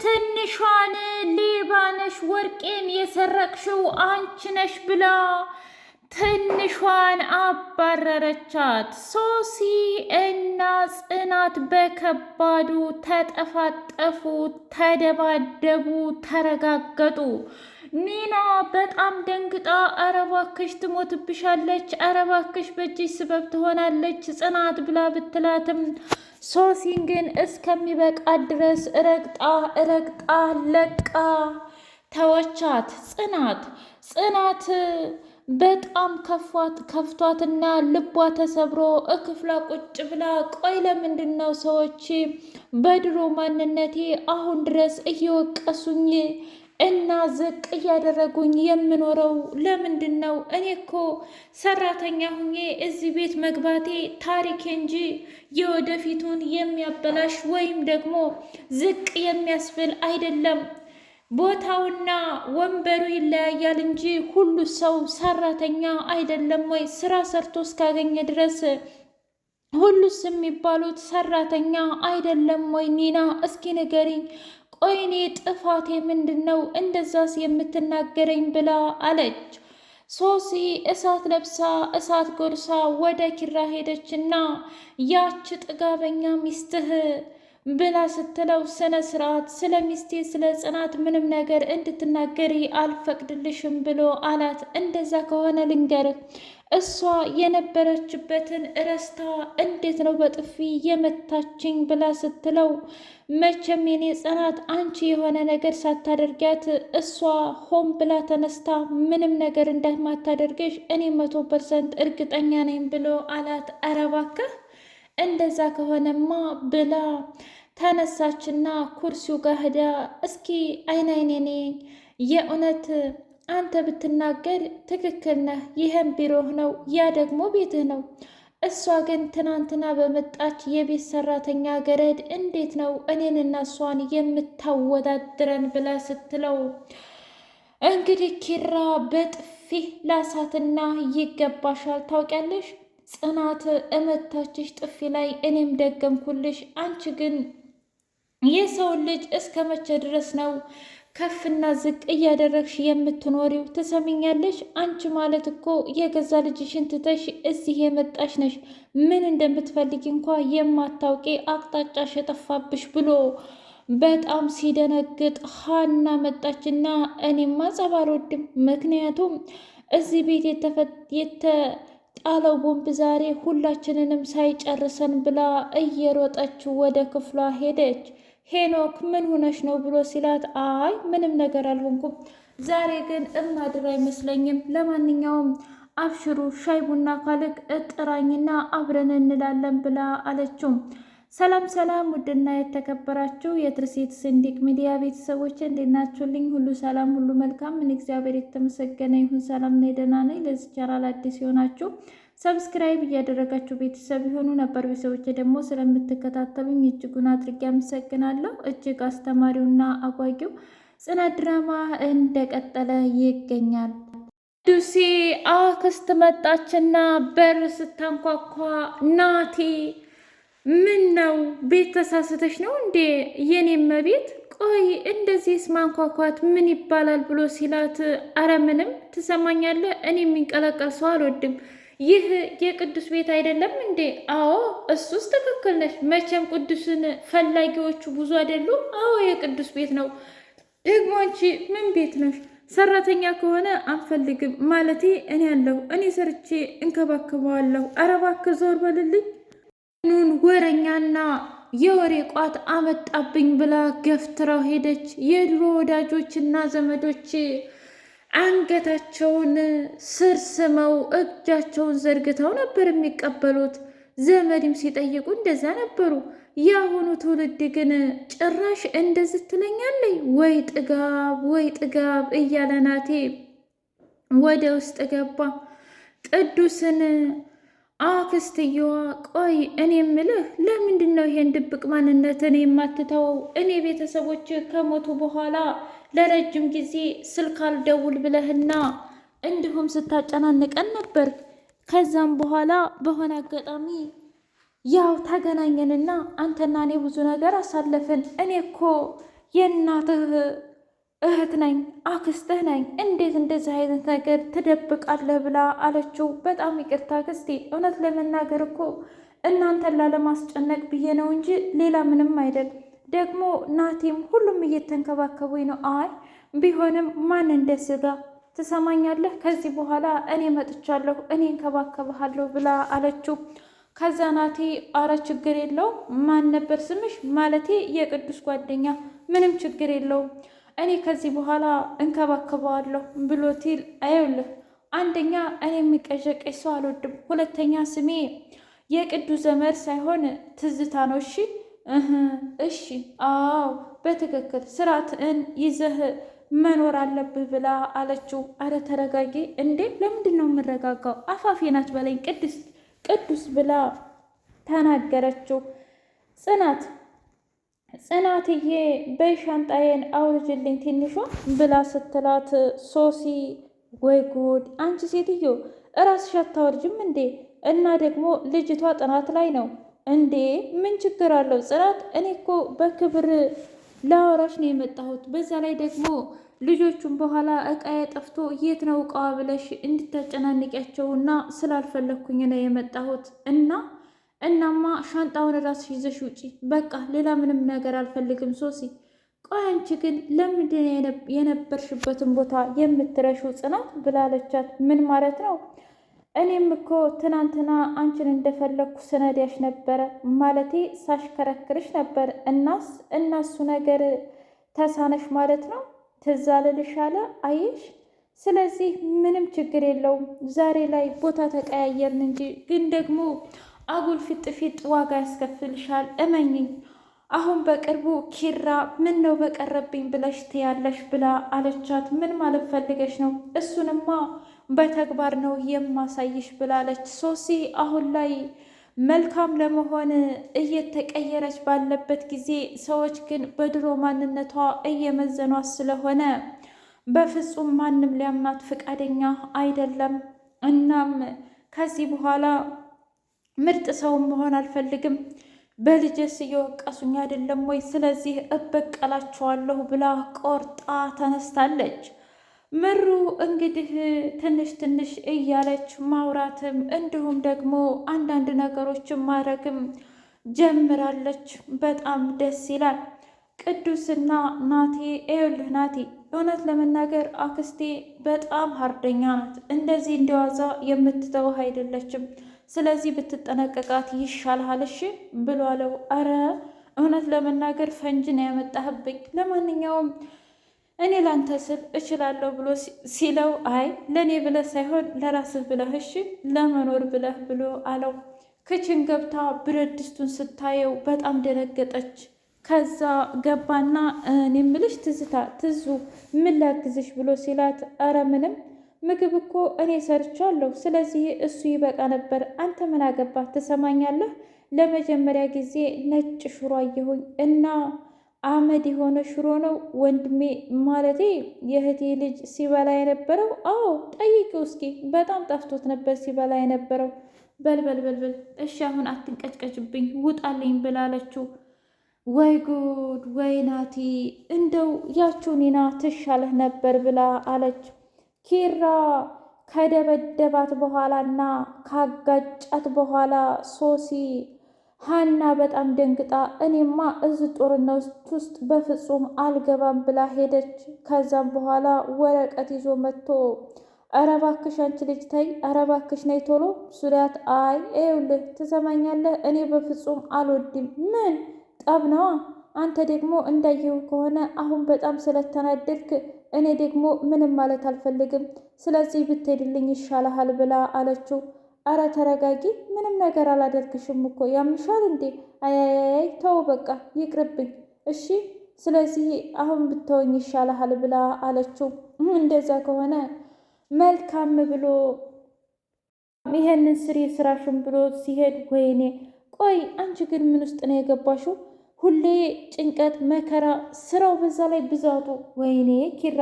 ትንሿን ሌባ ነሽ ወርቄን የሰረቅሽው አንቺ ነሽ ብላ ትንሿን አባረረቻት። ሶሲ እና ጽናት በከባዱ ተጠፋጠፉ፣ ተደባደቡ፣ ተረጋገጡ። ኒና በጣም ደንግጣ ኧረ እባክሽ ትሞትብሻለች፣ ኧረ እባክሽ በእጅሽ ስበብ ትሆናለች ጽናት ብላ ብትላትም ሶሲን ግን እስከሚበቃት ድረስ ረግጣ ለቃ ተወቻት። ጽናት በጣም ከፍቷትና ልቧ ተሰብሮ እክፍላ ቁጭ ብላ ቆይ ለምንድን ነው ሰዎች በድሮ ማንነቴ አሁን ድረስ እየወቀሱኝ እና ዝቅ እያደረጉኝ የምኖረው ለምንድን ነው? እኔ እኮ ሰራተኛ ሁኜ እዚህ ቤት መግባቴ ታሪክ እንጂ የወደፊቱን የሚያበላሽ ወይም ደግሞ ዝቅ የሚያስብል አይደለም። ቦታውና ወንበሩ ይለያያል እንጂ ሁሉ ሰው ሰራተኛ አይደለም ወይ? ስራ ሰርቶ እስካገኘ ድረስ ሁሉስ የሚባሉት ሰራተኛ አይደለም ወይ? ኒና እስኪ ንገሪኝ፣ ቆይኔ ጥፋቴ ምንድን ነው እንደዛስ የምትናገረኝ? ብላ አለች። ሶሲ እሳት ለብሳ እሳት ጎርሳ ወደ ኪራ ሄደችና ያች ጥጋበኛ ሚስትህ ብላ ስትለው ስነ ስርዓት ስለ ሚስቴ ስለ ጽናት ምንም ነገር እንድትናገሪ አልፈቅድልሽም ብሎ አላት። እንደዛ ከሆነ ልንገርህ፣ እሷ የነበረችበትን እረስታ እንዴት ነው በጥፊ የመታችኝ ብላ ስትለው መቼም የኔ ጽናት አንቺ የሆነ ነገር ሳታደርጊያት እሷ ሆን ብላ ተነስታ ምንም ነገር እንደማታደርግሽ እኔ 100% እርግጠኛ ነኝ ብሎ አላት። ኧረ እባክህ እንደዛ ከሆነማ ብላ ተነሳችና ኩርሲው ጋር ሄዳ እስኪ አይኔ የእውነት አንተ ብትናገር ትክክል ነህ፣ ይህም ቢሮህ ነው፣ ያ ደግሞ ቤትህ ነው። እሷ ግን ትናንትና በመጣች የቤት ሰራተኛ ገረድ እንዴት ነው እኔንና እሷን የምታወዳድረን ብላ ስትለው እንግዲህ ኪራ በጥፊ ላሳትና ይገባሻል ታውቂያለሽ ጽናት እመታችሽ ጥፊ ላይ እኔም ደገምኩልሽ። አንቺ ግን የሰውን ልጅ እስከ መቼ ድረስ ነው ከፍና ዝቅ እያደረግሽ የምትኖሪው? ትሰሚኛለሽ? አንቺ ማለት እኮ የገዛ ልጅሽን ትተሽ እዚህ የመጣሽ ነሽ። ምን እንደምትፈልጊ እንኳ የማታውቂ አቅጣጫሽ የጠፋብሽ ብሎ በጣም ሲደነግጥ ሀና መጣችና እኔማ ጸብ አልወድም፣ ምክንያቱም እዚህ ቤት ጣለው ቦምብ ዛሬ ሁላችንንም ሳይጨርሰን ብላ እየሮጠች ወደ ክፍሏ ሄደች። ሄኖክ ምን ሆነሽ ነው ብሎ ሲላት አይ ምንም ነገር አልሆንኩም፣ ዛሬ ግን እማድር አይመስለኝም። ለማንኛውም አብሽሩ ሻይ ቡና ካልቅ እጥራኝና አብረን እንላለን ብላ አለችው። ሰላም ሰላም! ውድና የተከበራችሁ የትርሲት ስንዲቅ ሚዲያ ቤተሰቦች እንዴት ናችሁልኝ? ሁሉ ሰላም፣ ሁሉ መልካም። ምን እግዚአብሔር የተመሰገነ ይሁን። ሰላም ነኝ፣ ደህና ነኝ። ለዚህ ቻናል አዲስ የሆናችሁ ሰብስክራይብ እያደረጋችሁ ቤተሰብ የሆኑ ነበር ቤተሰቦች ደግሞ ስለምትከታተሉኝ እጅጉን አድርጌ አመሰግናለሁ። እጅግ አስተማሪውና አጓጊው ጽናት ድራማ እንደቀጠለ ይገኛል። ቅዱሴ አክስት መጣችና በር ስታንኳኳ ናቲ ምን ነው ቤት ተሳስተሽ ነው እንዴ የኔም ቤት? ቆይ እንደዚህስ ማንኳኳት ምን ይባላል ብሎ ሲላት አረ ምንም ትሰማኛለህ፣ እኔ የሚንቀለቀል ሰው አልወድም። ይህ የቅዱስ ቤት አይደለም እንዴ? አዎ እሱስ ትክክል ነሽ። መቼም ቅዱስን ፈላጊዎቹ ብዙ አይደሉም። አዎ የቅዱስ ቤት ነው። ደግሞ አንቺ ምን ቤት ነሽ? ሰራተኛ ከሆነ አንፈልግም። ማለቴ እኔ ያለሁ እኔ ሰርቼ እንከባከበዋለሁ። አረ እባክህ ዞር በልልኝ። ኑን ወረኛና የወሬ ቋት አመጣብኝ ብላ ገፍትራው ሄደች። የድሮ ወዳጆችና ዘመዶች አንገታቸውን ስር ስመው እጃቸውን ዘርግተው ነበር የሚቀበሉት። ዘመድም ሲጠይቁ እንደዛ ነበሩ። የአሁኑ ትውልድ ግን ጭራሽ እንደዚህ ትለኛለይ? ወይ ጥጋብ እያለ ናቴ ወደ ውስጥ ገባ። ቅዱስን አክስትየዋ ቆይ እኔ የምልህ ለምንድን ነው ይሄን ድብቅ ማንነትን የማትተወው? እኔ ቤተሰቦች ከሞቱ በኋላ ለረጅም ጊዜ ስልክ አልደውል ብለህና እንዲሁም ስታጨናንቀን ነበር። ከዛም በኋላ በሆነ አጋጣሚ ያው ተገናኘንና አንተና እኔ ብዙ ነገር አሳለፍን። እኔ እኮ የእናትህ እህት ነኝ፣ አክስትህ ነኝ። እንዴት እንደዚህ አይነት ነገር ትደብቃለህ? ብላ አለችው። በጣም ይቅርታ አክስቴ፣ እውነት ለመናገር እኮ እናንተን ላለማስጨነቅ ብዬ ነው እንጂ ሌላ ምንም አይደል። ደግሞ ናቲም ሁሉም እየተንከባከቡኝ ነው። አይ ቢሆንም ማን እንደ ስጋ ትሰማኛለህ? ከዚህ በኋላ እኔ መጥቻለሁ፣ እኔ እንከባከብሃለሁ ብላ አለችው። ከዛ ናቲ አረ ችግር የለውም ማን ነበር ስምሽ? ማለቴ የቅዱስ ጓደኛ። ምንም ችግር የለውም እኔ ከዚህ በኋላ እንከባከበዋለሁ ብሎቲል። አይውልህ አንደኛ እኔ የሚቀዠቀኝ ሰው አልወድም፣ ሁለተኛ ስሜ የቅዱስ ዘመድ ሳይሆን ትዝታ ነው። እሺ እሺ፣ አዎ በትክክል ስርዓትን ይዘህ መኖር አለብህ ብላ አለችው። አረ ተረጋጊ እንዴ! ለምንድን ነው የምረጋጋው? አፋፌ ናት በለኝ ቅዱስ ብላ ተናገረችው። ጽናትዬ በሻንጣዬን አውርጅልኝ ትንሿ ብላ ስትላት ሶሲ ወይ ጉድ! አንቺ ሴትዮ እራስሽ አታወርጅም እንዴ? እና ደግሞ ልጅቷ ጥናት ላይ ነው እንዴ? ምን ችግር አለው ጽናት? እኔ እኮ በክብር ላወራሽ ነው የመጣሁት። በዛ ላይ ደግሞ ልጆቹን በኋላ እቃዬ ጠፍቶ የት ነው እቃዋ ብለሽ እንድታጨናንቂያቸውና ስላልፈለግኩኝ ነው የመጣሁት። እናማ ሻንጣውን ራስሽ ይዘሽ ውጪ፣ በቃ ሌላ ምንም ነገር አልፈልግም። ሶሲ ቆይ አንቺ ግን ለምንድን የነበርሽበትን ቦታ የምትረሺው ጽናት ብላለቻት። ምን ማለት ነው? እኔም እኮ ትናንትና አንቺን እንደፈለግኩ ስነዳሽ ነበረ፣ ማለቴ ሳሽከረክርሽ ነበር። እናሱ ነገር ተሳነሽ ማለት ነው? ትዝ አልልሽ አለ። አየሽ፣ ስለዚህ ምንም ችግር የለውም። ዛሬ ላይ ቦታ ተቀያየርን እንጂ ግን ደግሞ አጉል ፊጥ ዋጋ ያስከፍልሻል፣ እመኝኝ። አሁን በቅርቡ ኪራ ምን ነው በቀረብኝ ብለሽ ትያለሽ ብላ አለቻት። ምን ማለት ፈልገሽ ነው? እሱንማ በተግባር ነው የማሳይሽ ብላለች። ሶሲ አሁን ላይ መልካም ለመሆን እየተቀየረች ባለበት ጊዜ ሰዎች ግን በድሮ ማንነቷ እየመዘኗት ስለሆነ በፍጹም ማንም ሊያምናት ፈቃደኛ አይደለም። እናም ከዚህ በኋላ ምርጥ ሰውን መሆን አልፈልግም፣ በልጄስ እየወቀሱኝ አይደለም ወይ? ስለዚህ እበቀላቸዋለሁ ብላ ቆርጣ ተነስታለች። ምሩ እንግዲህ ትንሽ እያለች ማውራትም እንዲሁም ደግሞ አንዳንድ ነገሮችን ማድረግም ጀምራለች። በጣም ደስ ይላል። ቅዱስና ናቲ ይኸውልህ ናቲ፣ እውነት ለመናገር አክስቴ በጣም ሀርደኛ ናት። እንደዚህ እንደዋዛ የምትተውህ አይደለችም። ስለዚህ ብትጠነቀቃት ይሻልሃል እሺ ብሎ አለው። አረ እውነት ለመናገር ፈንጅ ነው ያመጣህብኝ። ለማንኛውም እኔ ላንተ ስል እችላለሁ ብሎ ሲለው አይ ለእኔ ብለህ ሳይሆን ለራስህ ብለህ እሺ ለመኖር ብለህ ብሎ አለው። ክችን ገብታ ብረት ድስቱን ስታየው በጣም ደነገጠች። ከዛ ገባና እኔ እምልሽ ትዙ ምን ላግዝሽ ብሎ ሲላት አረ ምንም ምግብ እኮ እኔ ሰርቻለሁ፣ ስለዚህ እሱ ይበቃ ነበር። አንተ ምን አገባህ? ትሰማኛለህ? ለመጀመሪያ ጊዜ ነጭ ሽሮ አየሁኝ እና አመድ የሆነ ሽሮ ነው ወንድሜ፣ ማለቴ የእህቴ ልጅ ሲበላ የነበረው። አዎ ጠይቂው እስኪ፣ በጣም ጠፍቶት ነበር ሲበላ የነበረው። በልበልበልበል እሺ አሁን አትንቀጭቀጭብኝ ውጣልኝ ብላለችው። ወይ ጉድ ወይ ናቲ፣ እንደው ያችው ኒና ትሻለህ ነበር ብላ አለች። ኪራ ከደበደባት በኋላና ካጋጫት በኋላ ሶሲ ሀና በጣም ደንግጣ እኔማ እዚህ ጦርነት ውስጥ በፍጹም አልገባም ብላ ሄደች። ከዛም በኋላ ወረቀት ይዞ መጥቶ ኧረ እባክሽ አንቺ ልጅ ተይ፣ ኧረ እባክሽ ነይ ቶሎ ሱሪያት። አይ ይኸውልህ ትሰማኛለህ፣ እኔ በፍጹም አልወድም። ምን ጠብ ነዋ። አንተ ደግሞ እንዳየው ከሆነ አሁን በጣም ስለተናደድክ እኔ ደግሞ ምንም ማለት አልፈልግም፣ ስለዚህ ብትሄድልኝ ይሻልሃል ብላ አለችው። አረ ተረጋጊ፣ ምንም ነገር አላደርግሽም እኮ ያምሻል እንዴ? አያያይ ተው በቃ ይቅርብኝ እሺ፣ ስለዚህ አሁን ብትወኝ ይሻልሃል ብላ አለችው። እንደዛ ከሆነ መልካም ብሎ ይሄንን ስሪ ስራሽን ብሎ ሲሄድ ወይኔ ቆይ አንቺ ግን ምን ውስጥ ነው የገባሽው? ሁሌ ጭንቀት መከራ፣ ስራው በዛ ላይ ብዛቱ። ወይኔ ኪራ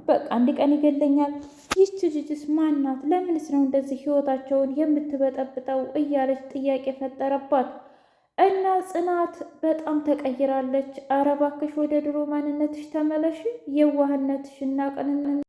በቃ አንድ ቀን ይገለኛል። ይህች ልጅስ ማናት? ለምንስ ነው እንደዚህ ህይወታቸውን የምትበጠብጠው? እያለች ጥያቄ ፈጠረባት። እና ጽናት በጣም ተቀይራለች። ኧረ እባክሽ ወደ ድሮ ማንነትሽ ተመለሽ፣ የዋህነትሽ እና ቅንነት